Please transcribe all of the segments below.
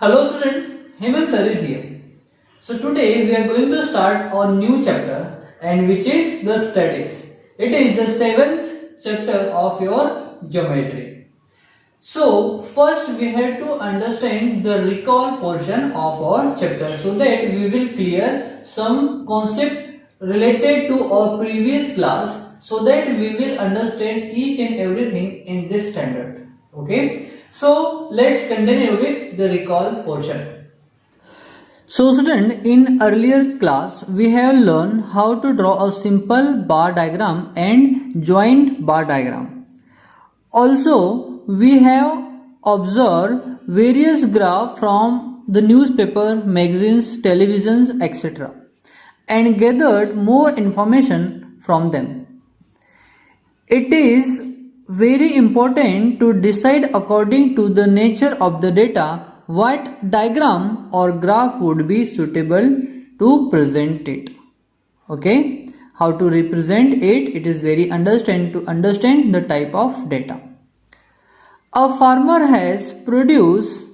Hello student, Hemant sir is here. So today we are going to start a new chapter and which is the statics. It is the 7th chapter of your geometry. So first we have to understand the recall portion of our chapter so that we will clear some concept related to our previous class so that we will understand each and everything in this standard. Okay. So let's continue with the recall portion. So student, in earlier class we have learned how to draw a simple bar diagram and joint bar diagram. Also we have observed various graphs from the newspaper, magazines, televisions, etc. and gathered more information from them. It is very important to decide according to the nature of the data what diagram or graph would be suitable to present it. Okay, how to represent it? It is very understand to understand the type of data. A farmer has produced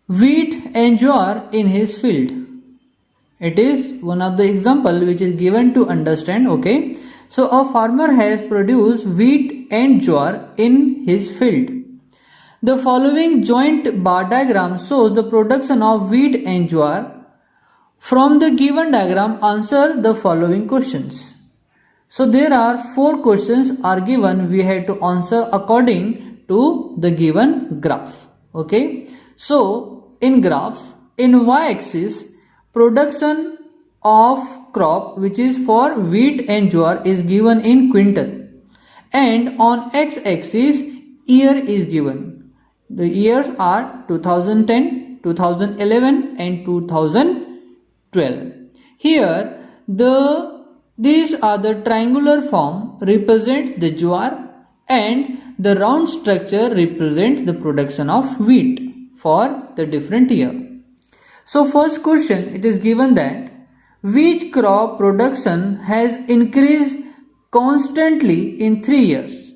wheat and jowar in his field. It is one of the example which is given to understand. Okay. So a farmer has produced wheat and jowar in his field. The following joint bar diagram shows the production of wheat and jowar. From the given diagram, answer the following questions. So there are 4 questions are given. We have to answer according to the given graph. Okay. So in graph, in y-axis, production of crop which is for wheat and jowar is given in quintal, and on x-axis year is given. The years are 2010, 2011 and 2012. Here these are the triangular form represent the jowar and the round structure represents the production of wheat for the different year. So first question, it is given that which crop production has increased constantly in 3 years?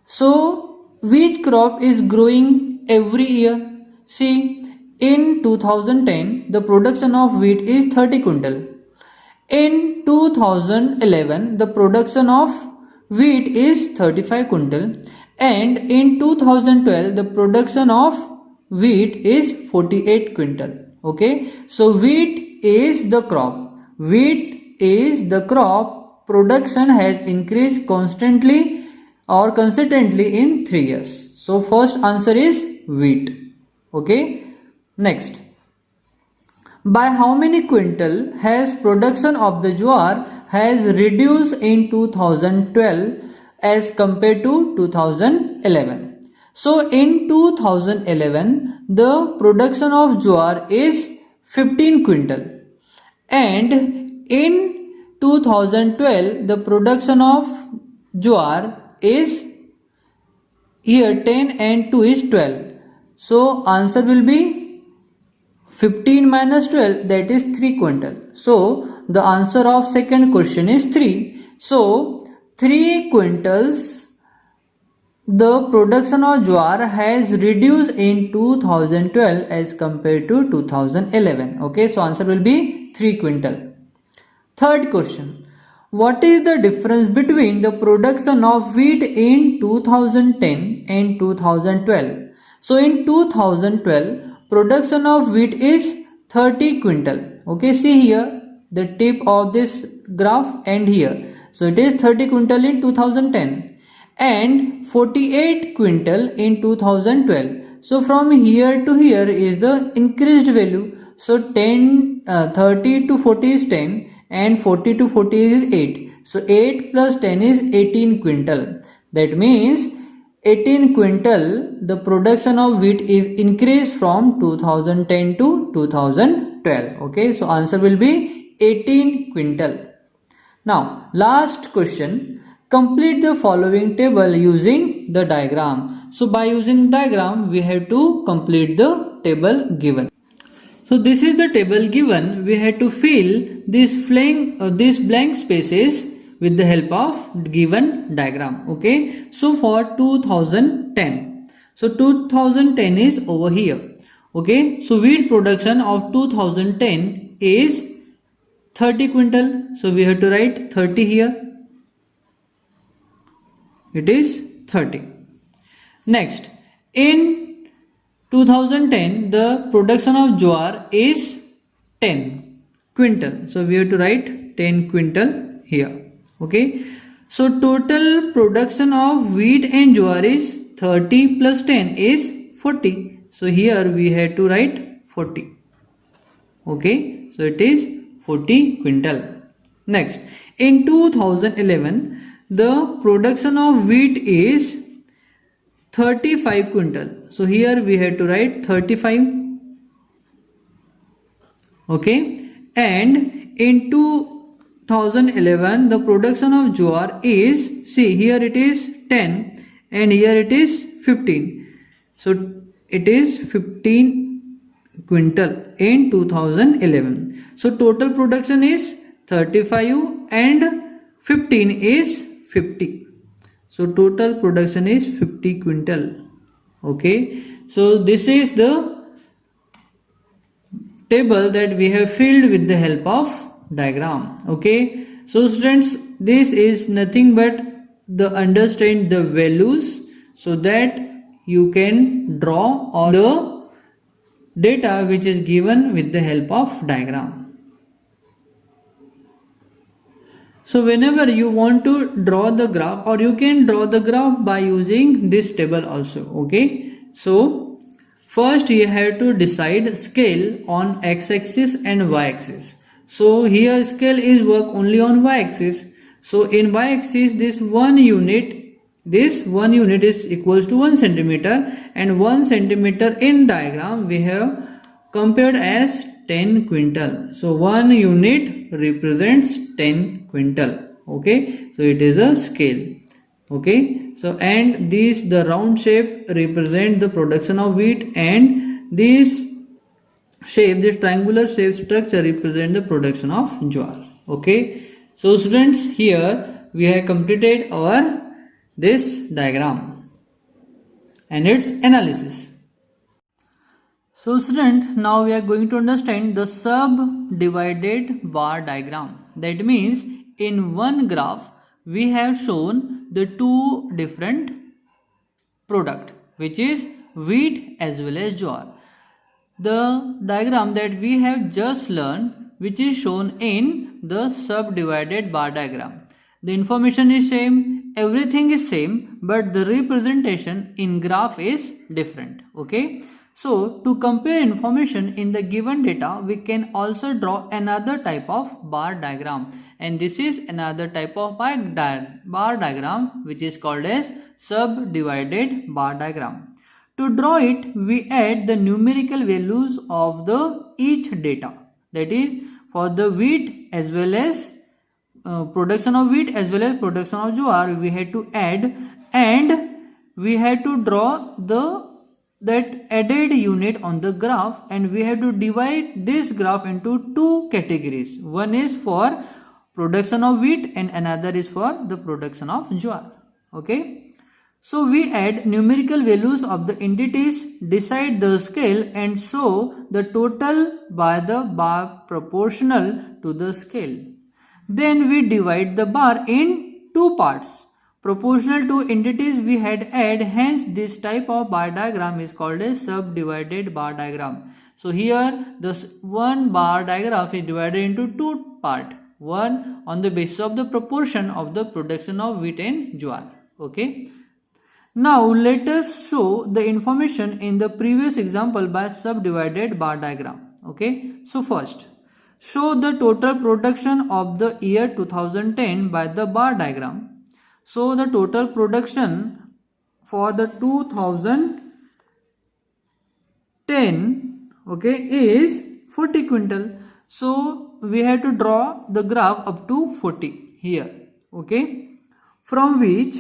So which crop is growing every year? See, in 2010 the production of wheat is 30 quintal. In 2011 the production of wheat is 35 quintal, and in 2012 the production of wheat is 48 quintal. Okay, so wheat is the crop. Wheat is the crop production has increased constantly or consistently in 3 years. So first answer is wheat. Okay. Next, by how many quintal has production of the jowar has reduced in 2012 as compared to 2011? So in 2011 the production of jowar is 15 quintal, and in 2012 the production of jowar is here 10 and 2 is 12. So answer will be 15 minus 12, that is 3 quintal. So the answer of second question is 3. So 3 quintals the production of jowar has reduced in 2012 as compared to 2011. Okay, so answer will be 3 quintal. Third question, what is the difference between the production of wheat in 2010 and 2012? So in 2012 production of wheat is 30 quintal. Okay, see here the tip of this graph and here. So it is 30 quintal in 2010 and 48 quintal in 2012. So from here to here is the increased value. So 30 to 40 is 10 and 40 to 40 is 8. So 8 plus 10 is 18 quintal. That means 18 quintal the production of wheat is increased from 2010 to 2012. Okay, so answer will be 18 quintal. Now last question, complete the following table using the diagram. So by using diagram we have to complete the table given. So this is the table given. We had to fill these blank spaces with the help of given diagram. Okay, so for 2010, so 2010 is over here. Okay, so wheat production of 2010 is 30 quintal, so we have to write 30 here. It is 30. Next, in 2010 the production of jowar is 10 quintal, so we have to write 10 quintal here. Okay, so total production of wheat and jowar is 30 plus 10 is 40, so here we have to write 40. Okay, so it is 40 quintal. Next, in 2011 the production of wheat is 35 quintal, so here we have to write 35. Okay, and in 2011 the production of jowar is, see here it is 10 and here it is 15, so it is 15 quintal in 2011. So total production is 35 and 15 is 50, so total production is 50 quintal. Okay, so this is the table that we have filled with the help of diagram. Okay, so students, this is nothing but the understand the values so that you can draw all the data which is given with the help of diagram. So whenever you want to draw the graph, or you can draw the graph by using this table also. Okay, so first you have to decide scale on x-axis and y-axis. So here scale is work only on y-axis. So in y-axis this 1 unit is equals to 1 centimeter, and 1 centimeter in diagram we have compared as 10 quintal. So 1 unit represents 10 quintal. Okay, so it is a scale. Okay, so and this the round shape represent the production of wheat, and this shape, this triangular shape structure represent the production of jowar. Okay, so students, here we have completed our this diagram and its analysis. So student, now we are going to understand the subdivided bar diagram. That means in one graph we have shown the two different product, which is wheat as well as jowar. The diagram that we have just learned, which is shown in the subdivided bar diagram, the information is same, everything is same, but the representation in graph is different. Okay, so to compare information in the given data, we can also draw another type of bar diagram, and this is another type of bar diagram which is called as subdivided bar diagram. To draw it, we add the numerical values of the each data, that is for the wheat as well as production of wheat as well as production of jowar, we had to add, and we had to draw that added unit on the graph, and we have to divide this graph into two categories. One is for production of wheat and another is for the production of jowar. Okay, so we add numerical values of the entities, decide the scale, and show the total by the bar proportional to the scale. Then we divide the bar in two parts proportional to entities we had add, hence this type of bar diagram is called a subdivided bar diagram. So here this one bar diagram is divided into two parts, one on the basis of the proportion of the production of wheat and jowar. Okay, now let us show the information in the previous example by subdivided bar diagram. Okay, so first show the total production of the year 2010 by the bar diagram. So the total production for the 2010, okay, is 40 quintal. So we have to draw the graph up to 40 here. Okay, from which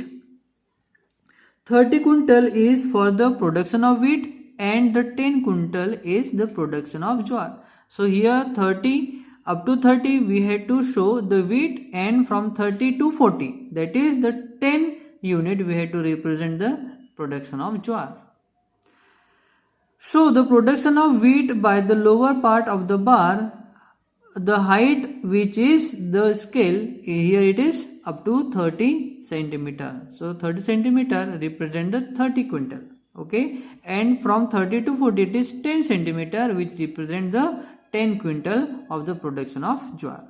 30 quintal is for the production of wheat and the 10 quintal is the production of jowar. So here 30 up to 30 we had to show the wheat, and from 30 to 40, that is the 10 unit, we had to represent the production of jowar. show the production of wheat by the lower part of the bar, the height which is the scale, here it is up to 30 centimeter. So 30 centimeter represent the 30 quintal. Okay, and from 30 to 40 it is 10 centimeter which represent the 10 quintal of the production of jowar.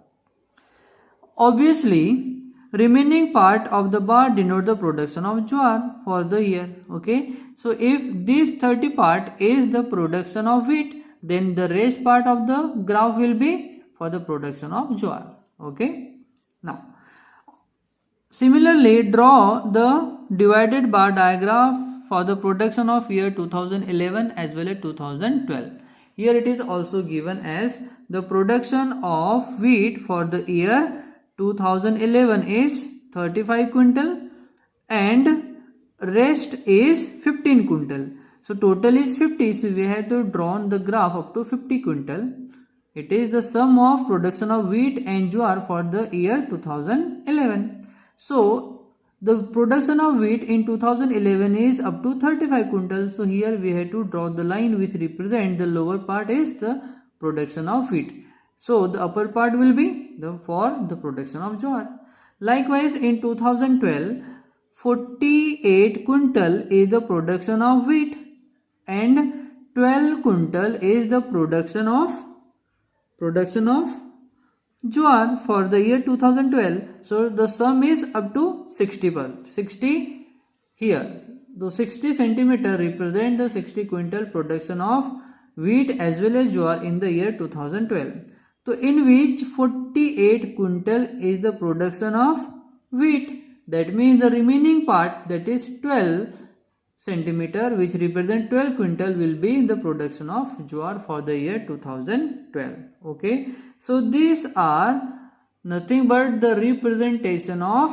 Obviously, remaining part of the bar denote the production of jowar for the year. Okay, so if this 30 part is the production of wheat, then the rest part of the graph will be for the production of jowar. Okay, now similarly draw the divided bar diagram for the production of year 2011 as well as 2012. Here it is also given as the production of wheat for the year 2011 is 35 quintal and rest is 15 quintal. So total is 50. So we have to draw the graph up to 50 quintal. It is the sum of production of wheat and jowar for the year 2011. So the production of wheat in 2011 is up to 35 quintal. So here we have to draw the line which represent the lower part is the production of wheat. So the upper part will be for the production of jowar. Likewise, in 2012, 48 quintal is the production of wheat and 12 quintal is the production of jowar for the year 2012. So the sum is up to 60 here. The 60 centimeter represent the 60 quintal production of wheat as well as jowar in the year 2012. So in which 48 quintal is the production of wheat. That means the remaining part, that is 12 centimeter which represent 12 quintal will be in the production of jowar for the year 2012. Okay, so these are nothing but the representation of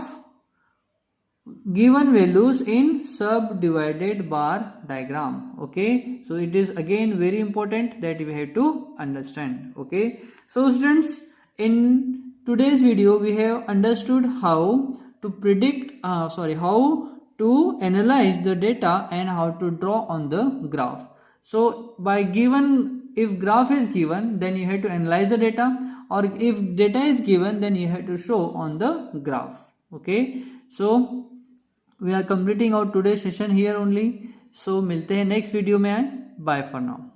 given values in subdivided bar diagram. Okay, so it is again very important that we have to understand. Okay, so students, in today's video we have understood how to predict how to analyze the data and how to draw on the graph. So by given, if graph is given, then you have to analyze the data, or if data is given, then you have to show on the graph. Okay, so we are completing our today's session here only. So मिलते हैं next video में. Bye for now.